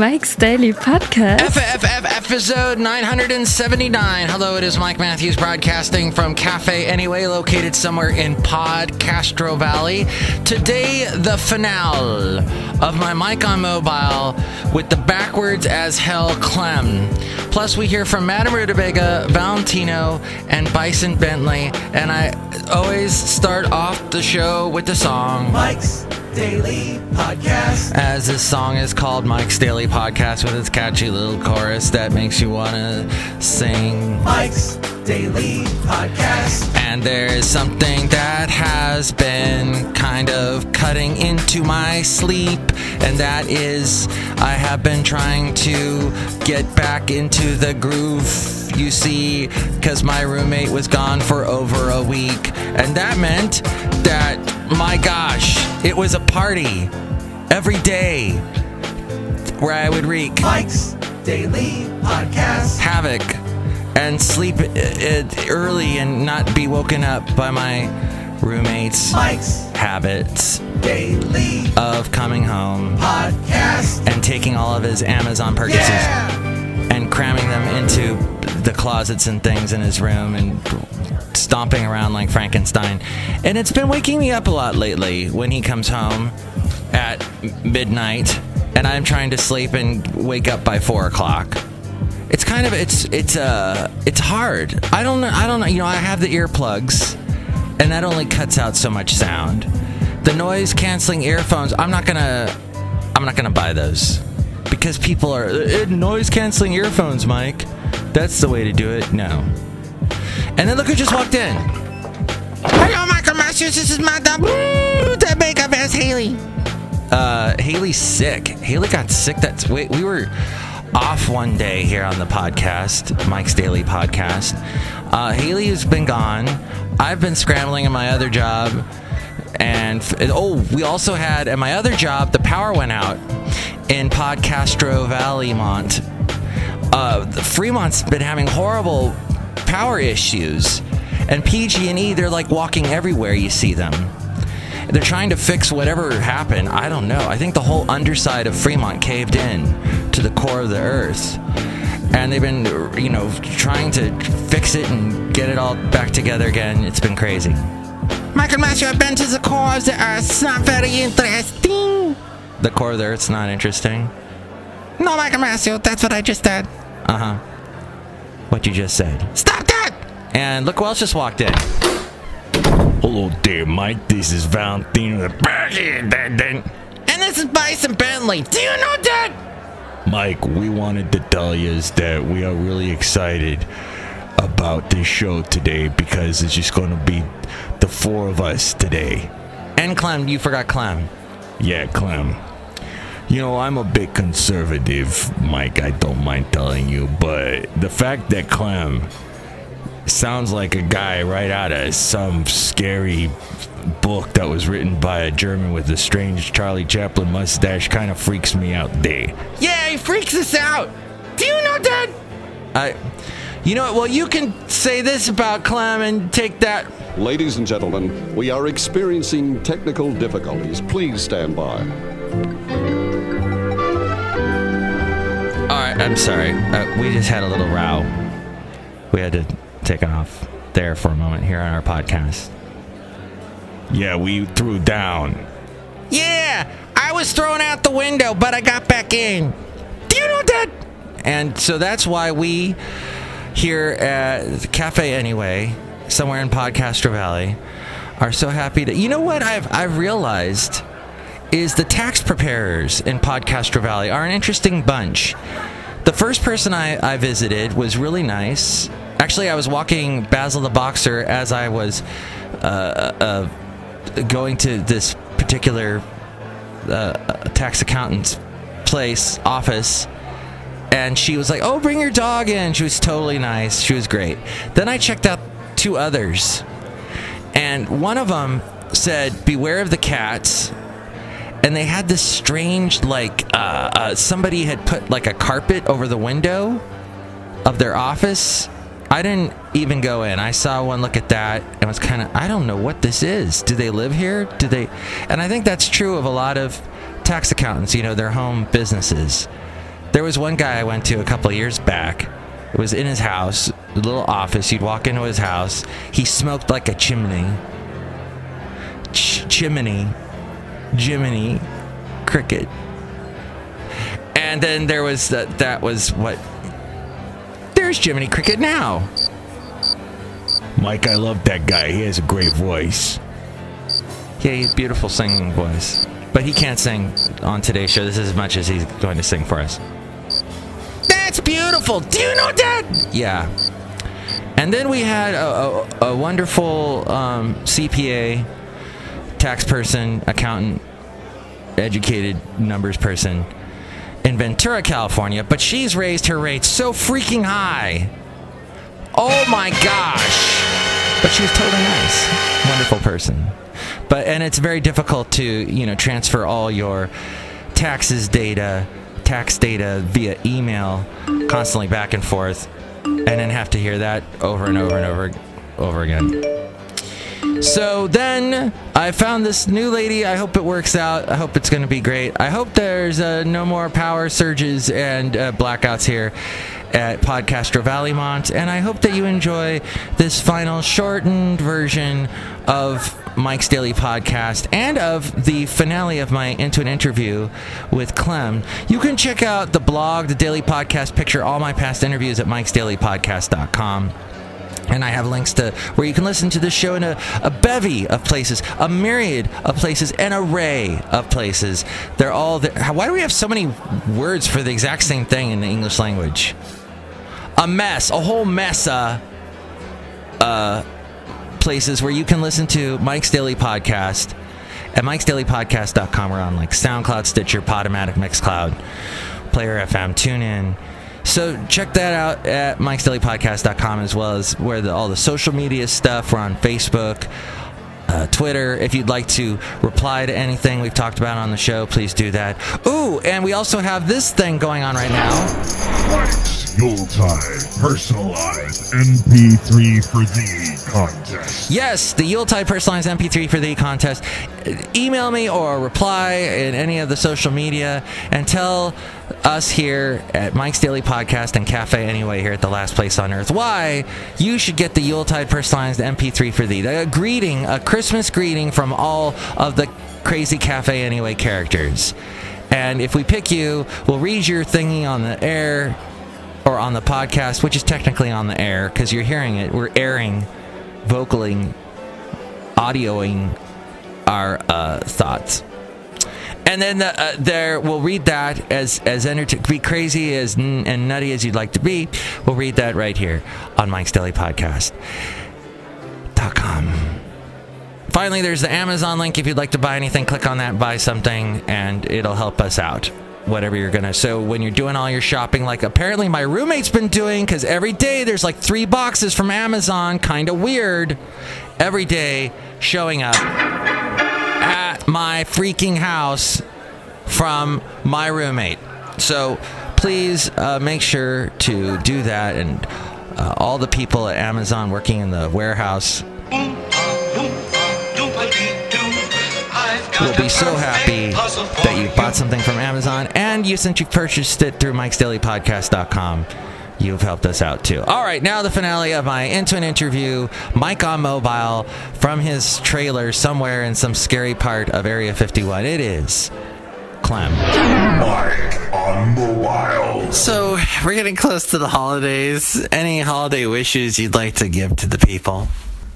Mike's Daily Podcast. Episode 979. Hello, it is Mike Matthews broadcasting from Cafe Anyway, located somewhere in PodCastro Valley. Today, the finale of my Mike on Mobile with the backwards as hell CLEM. Plus, we hear from Madame Rootabega, Valentino, and Bison Bentley. And I always start off the show with the song Mike's Daily Podcast. As this song is called Mike's Daily Podcast, with its catchy little chorus that makes you want to sing Mike's Daily Podcast. And there is something that has been kind of cutting into my sleep, and that is I have been trying to get back into the groove, you see, because my roommate was gone for over a week, and that meant that, my gosh, it was a party every day where I would wreak Mike's Daily Podcast havoc and sleep early and not be woken up by my roommate's Mike's habits Daily of coming home Podcast and taking all of his Amazon purchases and cramming them into the closets and things in his room and stomping around like Frankenstein. And it's been waking me up a lot lately when he comes home at midnight and I'm trying to sleep and wake up by 4 o'clock. It's kind of it's hard. I don't know. You know, I have the earplugs, and that only cuts out so much sound. The noise canceling earphones, I'm not gonna buy those because people are noise canceling earphones, Mike. That's the way to do it. No. And then look who just walked in. Hello, Michael Masters. This is Madame Rootabega. There's Haley. Haley's sick. Haley got sick. We were off one day here on the podcast, Mike's Daily Podcast. Haley has been gone. I've been scrambling in my other job. And we also had at my other job, the power went out in PodCastro Valley, Mont. Fremont's been having horrible power issues, and PG&E, they're like walking everywhere you see them. They're trying to fix whatever happened. I don't know. I think the whole underside of Fremont caved in to the core of the earth, and they've been, trying to fix it and get it all back together again. It's been crazy. Michael Master, I've been to the core of the earth. It's not very interesting. The core of the earth's not interesting? No, Michael Master, that's what I just said. Uh-huh. What you just said. Stop that! And look who else just walked in. Hello there, Mike. This is Valentino. And this is Bison Bentley. Do you know that? Mike, we wanted to tell you that we are really excited about this show today because it's just going to be the four of us today. And Clem, you forgot Clem. Yeah, Clem. You know, I'm a bit conservative, Mike, I don't mind telling you, but the fact that Clem sounds like a guy right out of some scary book that was written by a German with a strange Charlie Chaplin mustache kind of freaks me out there. Yeah, he freaks us out. Do you know that? You know what? Well, you can say this about Clem and take that. Ladies and gentlemen, we are experiencing technical difficulties. Please stand by. All right, I'm sorry. We just had a little row. We had to take it off there for a moment here on our podcast. Yeah, we threw down. Yeah, I was thrown out the window, but I got back in. Do you know that? And so that's why we here at Cafe Anyway, somewhere in PodCastro Valley, are so happy to... You know what I've realized is the tax preparers in PodCastro Valley are an interesting bunch. The first person I visited was really nice. Actually, I was walking Basil the Boxer as I was going to this particular tax accountant's office, and she was like, "Oh, bring your dog in." She was totally nice. She was great. Then I checked out 2 others, and one of them said, "Beware of the cats." And they had this strange, somebody had put like a carpet over the window of their office. I didn't even go in. I saw one look at that and was kind of, I don't know what this is. Do they live here? And I think that's true of a lot of tax accountants, their home businesses. There was one guy I went to a couple of years back. It was in his house, a little office. You'd walk into his house. He smoked like a chimney. Jiminy Cricket. And then there was that was what... There's Jiminy Cricket now. Mike, I love that guy. He has a great voice. Yeah, he has a beautiful singing voice. But he can't sing on today's show. This is as much as he's going to sing for us. That's beautiful. Do you know that? Yeah. And then we had a wonderful CPA, tax person, accountant, educated numbers person in Ventura, California. But she's raised her rates so freaking high. Oh my gosh. But she was totally nice. Wonderful person. And it's very difficult to, transfer all your tax data via email constantly back and forth, and then have to hear that over and over and over again. So then I found this new lady. I hope it works out. I hope it's going to be great. I hope there's no more power surges and blackouts here at PodCastro Valleymont, and I hope that you enjoy this final shortened version of Mike's Daily Podcast and of the finale of my Into an Interview with Clem. You can check out the blog, the Daily Podcast picture, all my past interviews at mikesdailypodcast.com. And I have links to where you can listen to this show in a bevy of places, a myriad of places, an array of places. They're all there. Why do we have so many words for the exact same thing in the English language? A whole mess of places where you can listen to Mike's Daily Podcast at mikesdailypodcast.com. We're on like SoundCloud, Stitcher, Podomatic, Mixcloud, Player FM, TuneIn. So check that out at mikesdailypodcast.com, as well as where all the social media stuff. We're on Facebook, Twitter. If you'd like to reply to anything we've talked about on the show, please do that. Ooh, and we also have this thing going on right now. Mike's Yuletide Personalized MP3 for Thee contest. Yes, the Yuletide Personalized MP3 for Thee contest. Email me or reply in any of the social media and tell us here at Mike's Daily Podcast and Cafe Anyway here at the last place on earth why you should get the Yuletide Personalized MP3 for Thee. A Christmas greeting from all of the crazy Cafe Anyway characters. And if we pick you, we'll read your thingy on the air, or on the podcast, which is technically on the air because you're hearing it. We're airing, vocaling, audioing our thoughts. And then we'll read that as be crazy as and nutty as you'd like to be. We'll read that right here on Mike's Daily Podcast.com. Finally, there's the Amazon link. If you'd like to buy anything, click on that, buy something, and it'll help us out. Whatever you're gonna. So when you're doing all your shopping, like apparently my roommate's been doing, because every day there's like 3 boxes from Amazon, kind of weird, every day showing up at my freaking house from my roommate. So please make sure to do that, and all the people at Amazon working in the warehouse will be so happy that you bought something from Amazon, and since you purchased it through mikesdailypodcast.com, you've helped us out too. All right, now the finale of my Into an Interview, Mike on mobile from his trailer somewhere in some scary part of Area 51. It is Clem. Mike on mobile. So we're getting close to the holidays. Any holiday wishes you'd like to give to the people?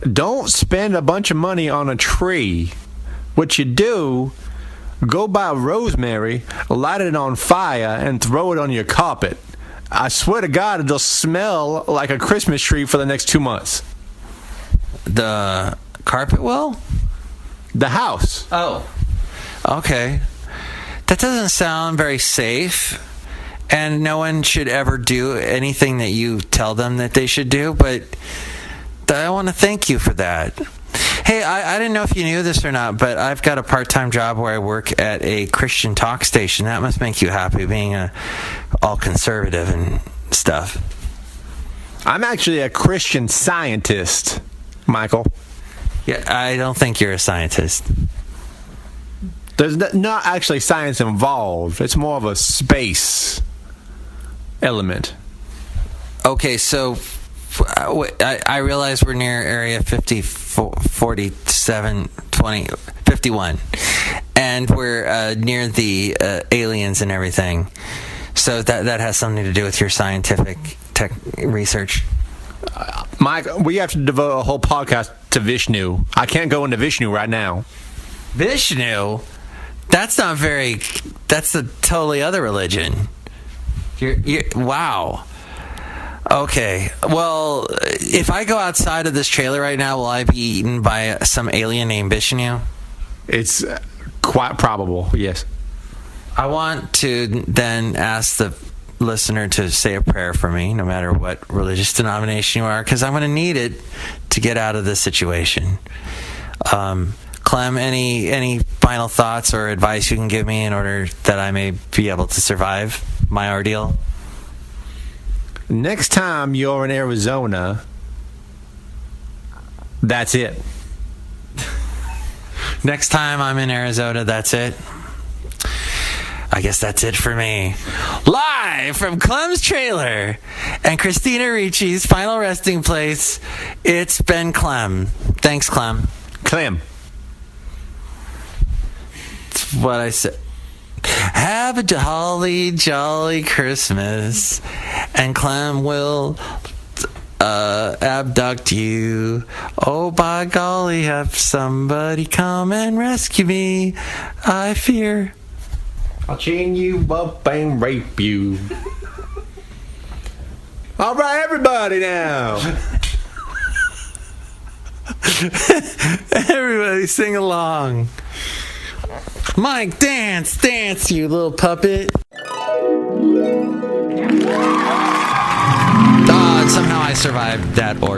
Don't spend a bunch of money on a tree. What you do, go buy rosemary, light it on fire, and throw it on your carpet. I swear to God, it'll smell like a Christmas tree for the next 2 months. The carpet will? The house. Oh. Okay. That doesn't sound very safe. And no one should ever do anything that you tell them that they should do, but I want to thank you for that. Hey, I didn't know if you knew this or not, but I've got a part-time job where I work at a Christian talk station. That must make you happy, being all conservative and stuff. I'm actually a Christian scientist, Michael. Yeah, I don't think you're a scientist. There's not actually science involved. It's more of a space element. Okay, so I realize we're near Area 50, 47, 20, 51. And we're near the aliens and everything. So that has something to do with your scientific tech research. Mike, we have to devote a whole podcast to Vishnu. I can't go into Vishnu right now. Vishnu? That's not very... That's a totally other religion. Wow. Okay. Well, if I go outside of this trailer right now, will I be eaten by some alien named Vishnu? It's quite probable, yes. I want to then ask the listener to say a prayer for me, no matter what religious denomination you are, because I'm going to need it to get out of this situation. Clem, any final thoughts or advice you can give me in order that I may be able to survive my ordeal? Next time you're in Arizona, that's it. Next time I'm in Arizona, that's it. I guess that's it for me. Live from Clem's trailer and Christina Ricci's final resting place, it's been Clem. Thanks, Clem. Clem. That's what I said. Have a jolly, jolly Christmas, and Clem will abduct you. Oh, by golly, have somebody come and rescue me. I fear. I'll chain you up and rape you. All right, everybody now. Everybody sing along. Mike, dance, dance, you little puppet. Somehow I survived that ordeal.